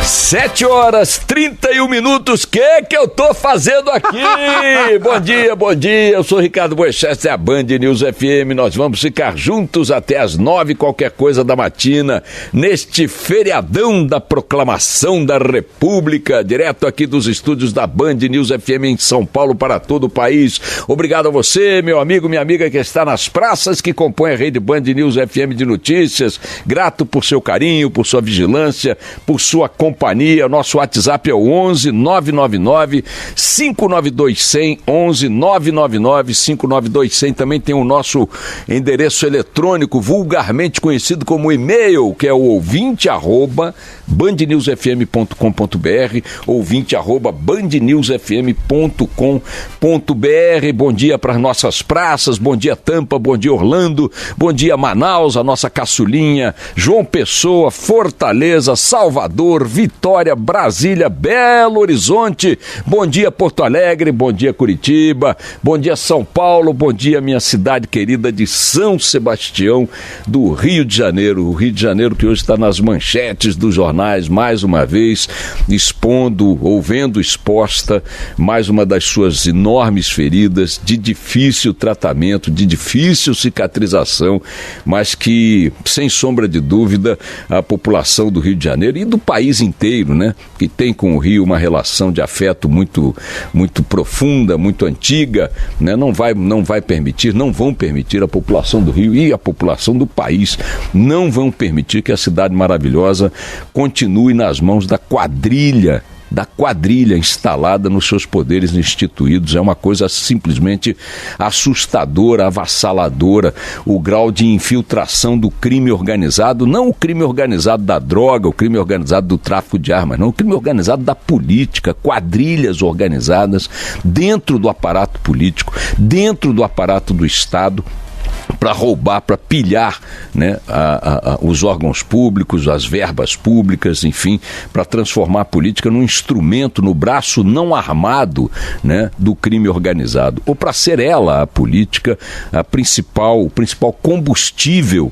7h31. Que eu tô fazendo aqui? Bom dia. Eu sou Ricardo Boechat, é a Band News FM. Nós vamos ficar juntos até as 9, qualquer coisa da matina, neste feriadão da proclamação da República, direto aqui dos estúdios da Band News FM em São Paulo para todo o país. Obrigado a você, meu amigo, minha amiga que está nas praças que compõem a rede Band News FM de notícias. Grato por seu carinho, por sua vigilância, por sua companhia. Nosso WhatsApp é o 11 999 592 100, 11 999 592 100. Também tem o nosso endereço eletrônico, vulgarmente conhecido como e-mail, que é o ouvinte@bandnewsfm.com.br, ouvinte@bandnewsfm.com.br. Bom dia para as nossas praças, bom dia Tampa, bom dia Orlando, bom dia Manaus, a nossa caçulinha, João Pessoa, Fortaleza, Salvador, Vitória, Brasília, Belo Horizonte, bom dia Porto Alegre, bom dia Curitiba, bom dia São Paulo, bom dia minha cidade querida de São Sebastião do Rio de Janeiro. O Rio de Janeiro que hoje está nas manchetes dos jornais, mais uma vez, expondo ou vendo exposta mais uma das suas enormes feridas de difícil tratamento, de difícil cicatrização, mas que, sem sombra de dúvida, a população do Rio de Janeiro e do país inteiro, né, que tem com o Rio uma relação de afeto muito profunda, muito antiga, né, não vão permitir a população do Rio e a população do país, não vão permitir que a cidade maravilhosa continue nas mãos da quadrilha instalada nos seus poderes instituídos. É uma coisa simplesmente assustadora, avassaladora, o grau de infiltração do crime organizado, não o crime organizado da droga, o crime organizado do tráfico de armas, não, o crime organizado da política, quadrilhas organizadas dentro do aparato político, dentro do aparato do Estado, para roubar, para pilhar, né, os órgãos públicos, as verbas públicas, enfim, para transformar a política num instrumento, no braço não armado, né, do crime organizado, ou para ser ela, a política, o principal combustível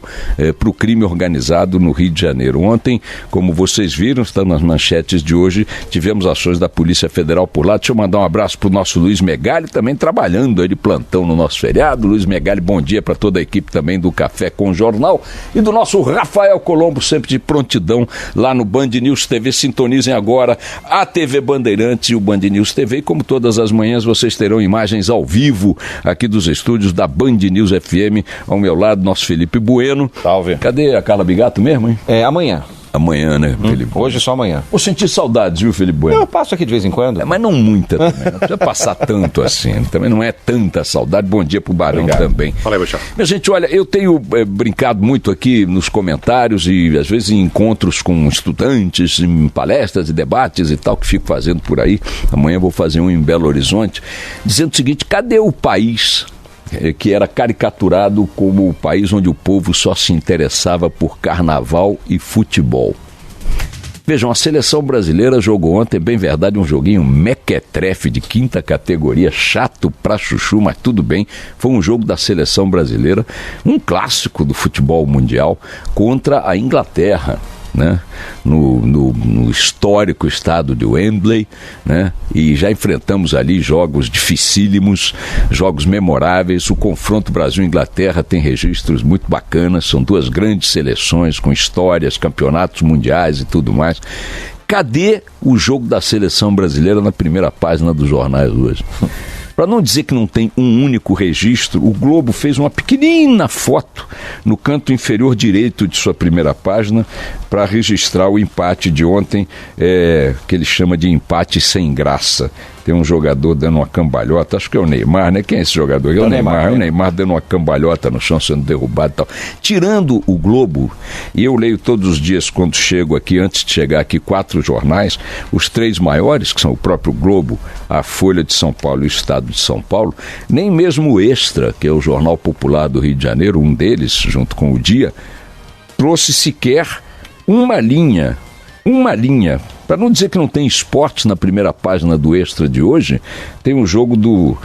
para o crime organizado no Rio de Janeiro. Ontem, como vocês viram, está nas manchetes de hoje, tivemos ações da Polícia Federal por lá. Deixa eu mandar um abraço para o nosso Luiz Megali, também trabalhando aí de plantão no nosso feriado. Luiz Megali, bom dia para toda a equipe também do Café com o Jornal e do nosso Rafael Colombo, sempre de prontidão lá no Band News TV. Sintonizem agora a TV Bandeirantes e o Band News TV, e como todas as manhãs vocês terão imagens ao vivo aqui dos estúdios da Band News FM. Ao meu lado, nosso Felipe Bueno. Salve. Cadê a Carla Bigato mesmo, hein? Amanhã. Amanhã, né, Felipe? Hoje só amanhã. Vou sentir saudades, viu, Felipe Bueno? Eu passo aqui de vez em quando. Mas não muita também, não precisa passar tanto assim, também não é tanta saudade. Bom dia pro Barão. Obrigado. Também. Fala aí, Boechat. Minha gente, olha, eu tenho brincado muito aqui nos comentários e às vezes em encontros com estudantes, em palestras e debates e tal, que fico fazendo por aí. Amanhã vou fazer um em Belo Horizonte, dizendo o seguinte: cadê o país que era caricaturado como o país onde o povo só se interessava por carnaval e futebol? Vejam, a seleção brasileira jogou ontem, bem verdade, um joguinho mequetrefe de quinta categoria, chato pra chuchu, mas tudo bem. Foi um jogo da seleção brasileira, um clássico do futebol mundial, contra a Inglaterra, né? No histórico estado de Wembley, né? E já enfrentamos ali jogos dificílimos, jogos memoráveis. O confronto Brasil-Inglaterra tem registros muito bacanas, são duas grandes seleções com histórias, campeonatos mundiais e tudo mais. Cadê o jogo da seleção brasileira na primeira página dos jornais hoje? Para não dizer que não tem um único registro, o Globo fez uma pequenina foto no canto inferior direito de sua primeira página para registrar o empate de ontem, que ele chama de empate sem graça. Tem um jogador dando uma cambalhota, acho que é o Neymar, né? Quem é esse jogador? É o Neymar. É o Neymar dando uma cambalhota no chão, sendo derrubado e tal. Tirando o Globo, e eu leio todos os dias quando chego aqui, antes de chegar aqui, 4 jornais, os 3 maiores, que são o próprio Globo, a Folha de São Paulo e o Estado de São Paulo, nem mesmo o Extra, que é o Jornal Popular do Rio de Janeiro, um deles, junto com o Dia, trouxe sequer uma linha, para não dizer que não tem esportes na primeira página do Extra de hoje, tem um jogo do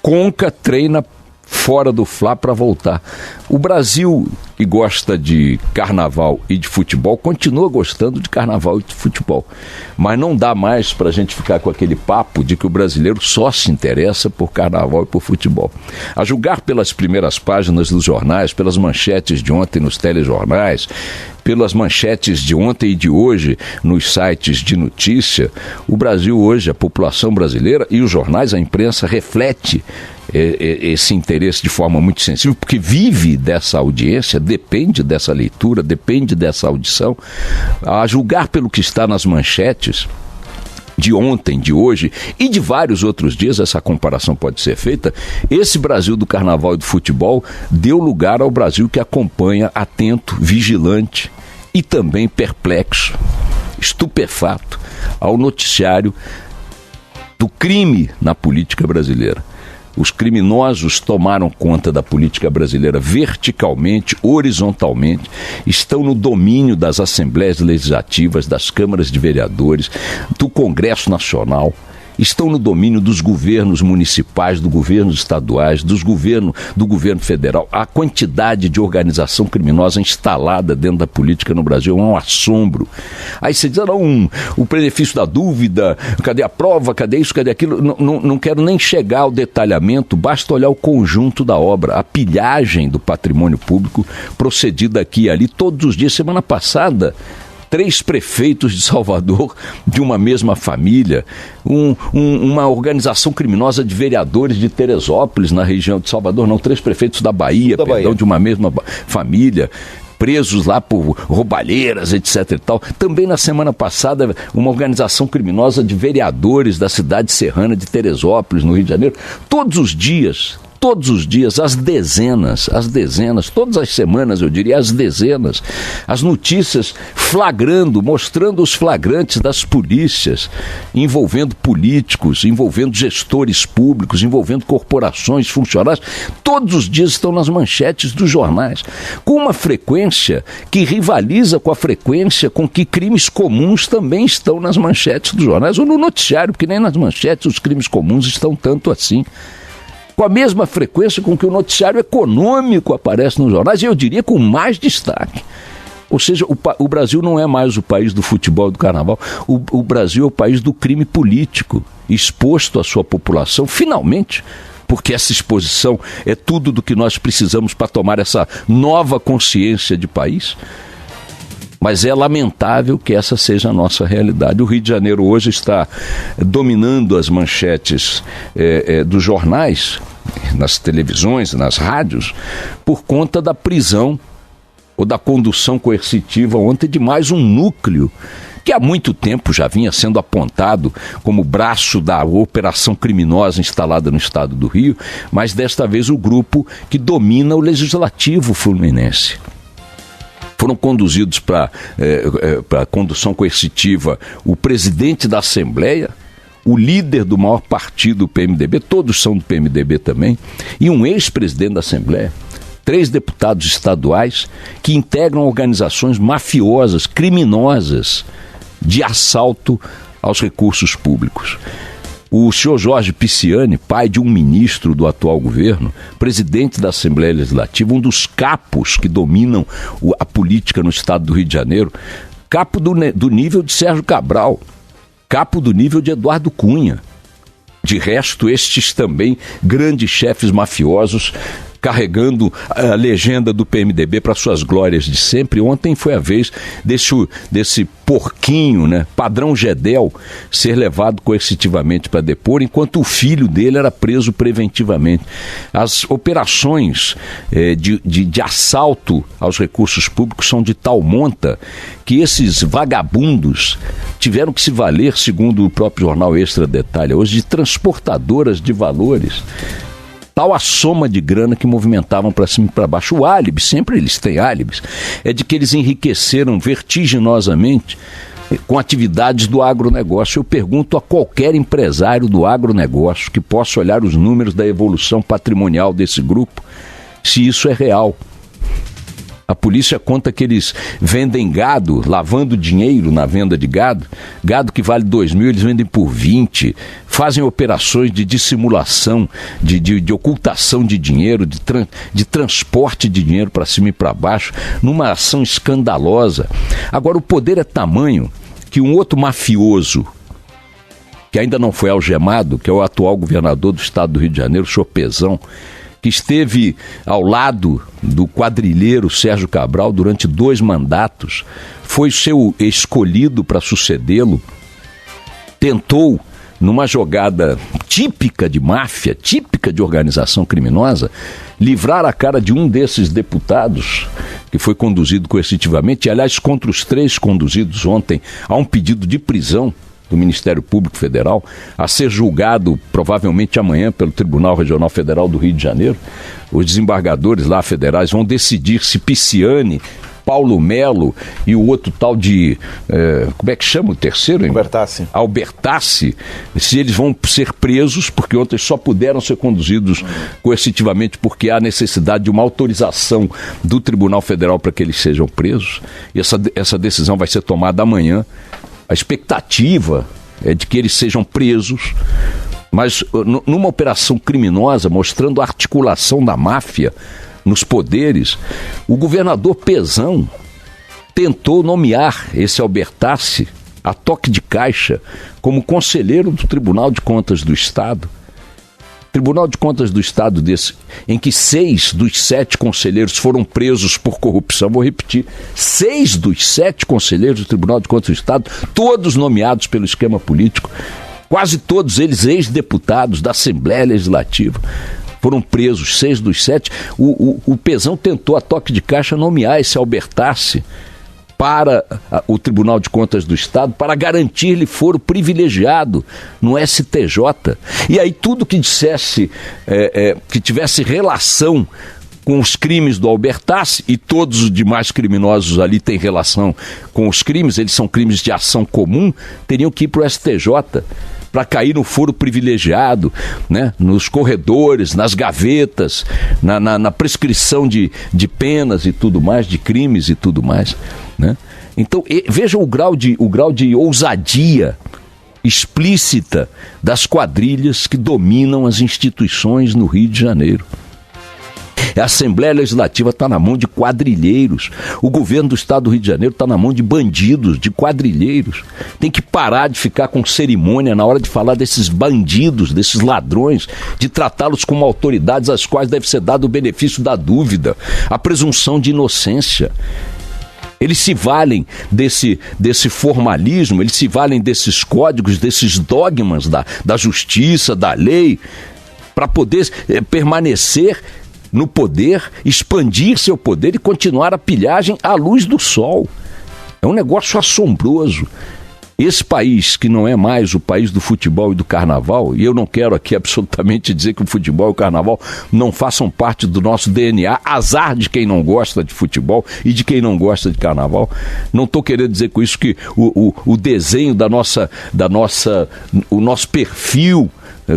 Conca treina fora do Fla para voltar. O Brasil e gosta de carnaval e de futebol, continua gostando de carnaval e de futebol. Mas não dá mais para a gente ficar com aquele papo de que o brasileiro só se interessa por carnaval e por futebol. A julgar pelas primeiras páginas dos jornais, pelas manchetes de ontem nos telejornais, pelas manchetes de ontem e de hoje nos sites de notícia, o Brasil hoje, a população brasileira e os jornais, a imprensa reflete esse interesse de forma muito sensível, porque vive dessa audiência, depende dessa leitura, depende dessa audição. A julgar pelo que está nas manchetes de ontem, de hoje e de vários outros dias, essa comparação pode ser feita, esse Brasil do carnaval e do futebol deu lugar ao Brasil que acompanha atento, vigilante e também perplexo, estupefato ao noticiário do crime na política brasileira. Os criminosos tomaram conta da política brasileira verticalmente, horizontalmente, estão no domínio das assembleias legislativas, das câmaras de vereadores, do Congresso Nacional, estão no domínio dos governos municipais, dos governos estaduais, do governo federal. A quantidade de organização criminosa instalada dentro da política no Brasil é um assombro. Aí você diz, não, o benefício da dúvida, cadê a prova, cadê isso, cadê aquilo? Não quero nem chegar ao detalhamento, basta olhar o conjunto da obra, a pilhagem do patrimônio público procedida aqui e ali todos os dias. Semana passada, 3 prefeitos de Salvador de uma mesma família, uma organização criminosa de vereadores de Teresópolis, na região de Salvador, 3 prefeitos da Bahia, de uma mesma família, presos lá por roubalheiras, etc. e tal. Também na semana passada, uma organização criminosa de vereadores da cidade serrana de Teresópolis, no Rio de Janeiro. Todos os dias, às dezenas, todas as semanas, eu diria, às dezenas, as notícias flagrando, mostrando os flagrantes das polícias, envolvendo políticos, envolvendo gestores públicos, envolvendo corporações, funcionários, todos os dias estão nas manchetes dos jornais, com uma frequência que rivaliza com a frequência com que crimes comuns também estão nas manchetes dos jornais, ou no noticiário, porque nem nas manchetes os crimes comuns estão tanto assim. Com a mesma frequência com que o noticiário econômico aparece nos jornais, e eu diria com mais destaque. Ou seja, o Brasil não é mais o país do futebol e do carnaval, o Brasil é o país do crime político, exposto à sua população, finalmente, porque essa exposição é tudo do que nós precisamos para tomar essa nova consciência de país. Mas é lamentável que essa seja a nossa realidade. O Rio de Janeiro hoje está dominando as manchetes dos jornais, nas televisões, nas rádios, por conta da prisão ou da condução coercitiva ontem de mais um núcleo que há muito tempo já vinha sendo apontado como braço da operação criminosa instalada no estado do Rio, mas desta vez o grupo que domina o legislativo fluminense. Foram conduzidos para a condução coercitiva o presidente da Assembleia, o líder do maior partido, o PMDB, todos são do PMDB também, e um ex-presidente da Assembleia, 3 deputados estaduais que integram organizações mafiosas, criminosas, de assalto aos recursos públicos. O senhor Jorge Pisciani, pai de um ministro do atual governo, presidente da Assembleia Legislativa, um dos capos que dominam a política no estado do Rio de Janeiro, capo do nível de Sérgio Cabral, capo do nível de Eduardo Cunha. De resto, estes também grandes chefes mafiosos, carregando a legenda do PMDB para suas glórias de sempre. Ontem foi a vez desse porquinho, padrão Gedel, ser levado coercitivamente para depor, enquanto o filho dele era preso preventivamente. As operações de assalto aos recursos públicos são de tal monta que esses vagabundos tiveram que se valer, segundo o próprio jornal Extra detalha hoje, de transportadoras de valores. Tal a soma de grana que movimentavam para cima e para baixo. O álibi, sempre eles têm álibis, é de que eles enriqueceram vertiginosamente com atividades do agronegócio. Eu pergunto a qualquer empresário do agronegócio que possa olhar os números da evolução patrimonial desse grupo, se isso é real. A polícia conta que eles vendem gado, lavando dinheiro na venda de gado. Gado que vale 2.000, eles vendem por 20. fazem operações de dissimulação, de ocultação de dinheiro, de transporte de dinheiro para cima e para baixo, numa ação escandalosa. Agora, o poder é tamanho que um outro mafioso, que ainda não foi algemado, que é o atual governador do estado do Rio de Janeiro, Chopezão, que esteve ao lado do quadrilheiro Sérgio Cabral durante 2 mandatos, foi seu escolhido para sucedê-lo, tentou, numa jogada típica de máfia, típica de organização criminosa, livrar a cara de um desses deputados, que foi conduzido coercitivamente, e aliás, contra os 3 conduzidos ontem, há um pedido de prisão do Ministério Público Federal, a ser julgado provavelmente amanhã pelo Tribunal Regional Federal do Rio de Janeiro. Os desembargadores lá federais vão decidir se Pisciani, Paulo Melo e o outro tal de... como é que chama o terceiro? Albertassi, se eles vão ser presos, porque ontem só puderam ser conduzidos coercitivamente porque há necessidade de uma autorização do Tribunal Federal para que eles sejam presos. E essa decisão vai ser tomada amanhã. A expectativa é de que eles sejam presos, mas numa operação criminosa, mostrando a articulação da máfia nos poderes, o governador Pezão tentou nomear esse Albertassi a toque de caixa como conselheiro do Tribunal de Contas do Estado. Tribunal de Contas do Estado desse, em que 6 dos 7 conselheiros foram presos por corrupção, vou repetir, 6 dos 7 conselheiros do Tribunal de Contas do Estado, todos nomeados pelo esquema político, quase todos eles ex-deputados da Assembleia Legislativa, foram presos, 6 dos 7. O Pezão tentou a toque de caixa nomear esse Albertassi para o Tribunal de Contas do Estado, para garantir-lhe foro privilegiado no STJ. E aí tudo que dissesse, que tivesse relação com os crimes do Albertassi, e todos os demais criminosos ali têm relação com os crimes, eles são crimes de ação comum, teriam que ir para o STJ para cair no foro privilegiado, né? Nos corredores, nas gavetas, na prescrição de penas e tudo mais, de crimes e tudo mais, né? Então, veja o grau de ousadia explícita das quadrilhas que dominam as instituições no Rio de Janeiro. A Assembleia Legislativa está na mão de quadrilheiros. O governo do estado do Rio de Janeiro está na mão de bandidos, de quadrilheiros. Tem que parar de ficar com cerimônia na hora de falar desses bandidos, desses ladrões, de tratá-los como autoridades às quais deve ser dado o benefício da dúvida, a presunção de inocência. Eles se valem desse formalismo, eles se valem desses códigos, desses dogmas da justiça, da lei, para poder permanecer no poder, expandir seu poder e continuar a pilhagem à luz do sol. É um negócio assombroso. Esse país, que não é mais o país do futebol e do carnaval, e eu não quero aqui absolutamente dizer que o futebol e o carnaval não façam parte do nosso DNA, azar de quem não gosta de futebol e de quem não gosta de carnaval. Não estou querendo dizer com isso que o desenho o nosso perfil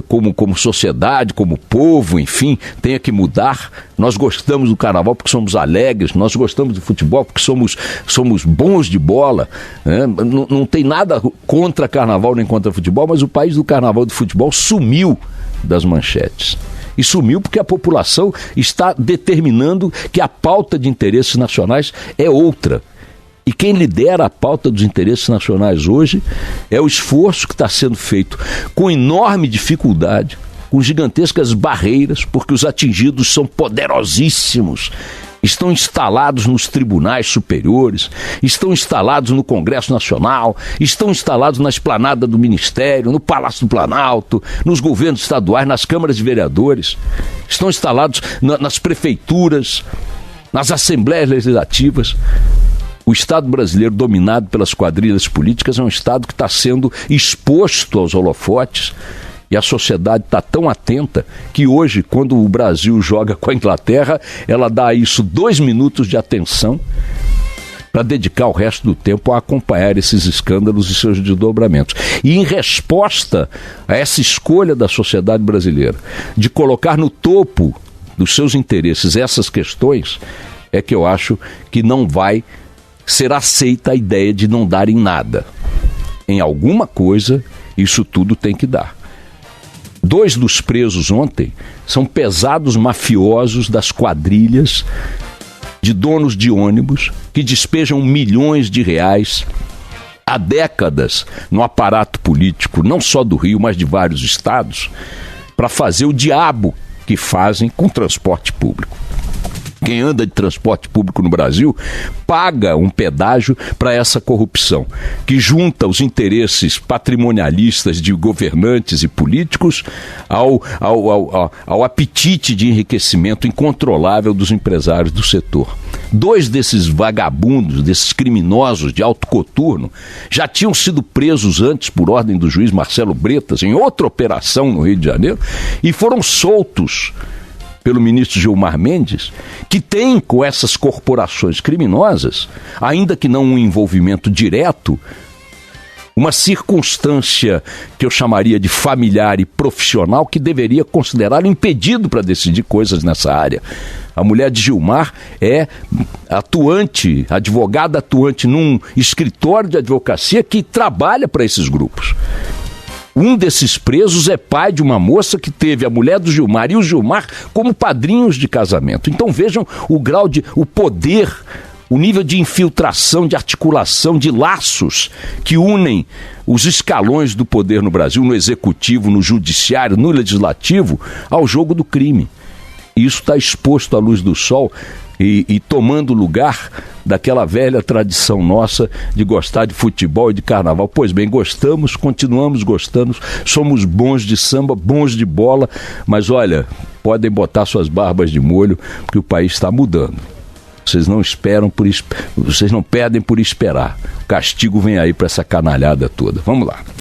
como sociedade, como povo, enfim, tenha que mudar. Nós gostamos do carnaval porque somos alegres, nós gostamos do futebol porque somos bons de bola, né? Não tem nada contra carnaval nem contra futebol, mas o país do carnaval e do futebol sumiu das manchetes. E sumiu porque a população está determinando que a pauta de interesses nacionais é outra. E quem lidera a pauta dos interesses nacionais hoje é o esforço que está sendo feito com enorme dificuldade, com gigantescas barreiras, porque os atingidos são poderosíssimos, estão instalados nos tribunais superiores, estão instalados no Congresso Nacional, estão instalados na esplanada do Ministério, no Palácio do Planalto, nos governos estaduais, nas câmaras de vereadores, estão instalados nas prefeituras, nas assembleias legislativas. O Estado brasileiro, dominado pelas quadrilhas políticas, é um Estado que está sendo exposto aos holofotes, e a sociedade está tão atenta que hoje, quando o Brasil joga com a Inglaterra, ela dá a isso 2 minutos de atenção para dedicar o resto do tempo a acompanhar esses escândalos e seus desdobramentos. E em resposta a essa escolha da sociedade brasileira de colocar no topo dos seus interesses essas questões, é que eu acho que não vai ser aceita a ideia de não dar em nada. Em alguma coisa, isso tudo tem que dar. 2 dos presos ontem são pesados mafiosos das quadrilhas de donos de ônibus que despejam milhões de reais há décadas no aparato político, não só do Rio, mas de vários estados, para fazer o diabo que fazem com transporte público. Quem anda de transporte público no Brasil paga um pedágio para essa corrupção, que junta os interesses patrimonialistas de governantes e políticos ao apetite de enriquecimento incontrolável dos empresários do setor. 2 desses vagabundos, desses criminosos de alto coturno, já tinham sido presos antes por ordem do juiz Marcelo Bretas, em outra operação no Rio de Janeiro, e foram soltos pelo ministro Gilmar Mendes, que tem com essas corporações criminosas, ainda que não um envolvimento direto, uma circunstância que eu chamaria de familiar e profissional que deveria considerá-lo impedido para decidir coisas nessa área. A mulher de Gilmar é atuante, advogada atuante num escritório de advocacia que trabalha para esses grupos. Um desses presos é pai de uma moça que teve a mulher do Gilmar e o Gilmar como padrinhos de casamento. Então vejam o poder, o nível de infiltração, de articulação, de laços que unem os escalões do poder no Brasil, no executivo, no judiciário, no legislativo, ao jogo do crime. E isso está exposto à luz do sol e tomando lugar daquela velha tradição nossa de gostar de futebol e de carnaval. Pois bem, gostamos, continuamos gostando, somos bons de samba, bons de bola, mas olha, podem botar suas barbas de molho, porque o país está mudando. Vocês não pedem por esperar. O castigo vem aí para essa canalhada toda. Vamos lá.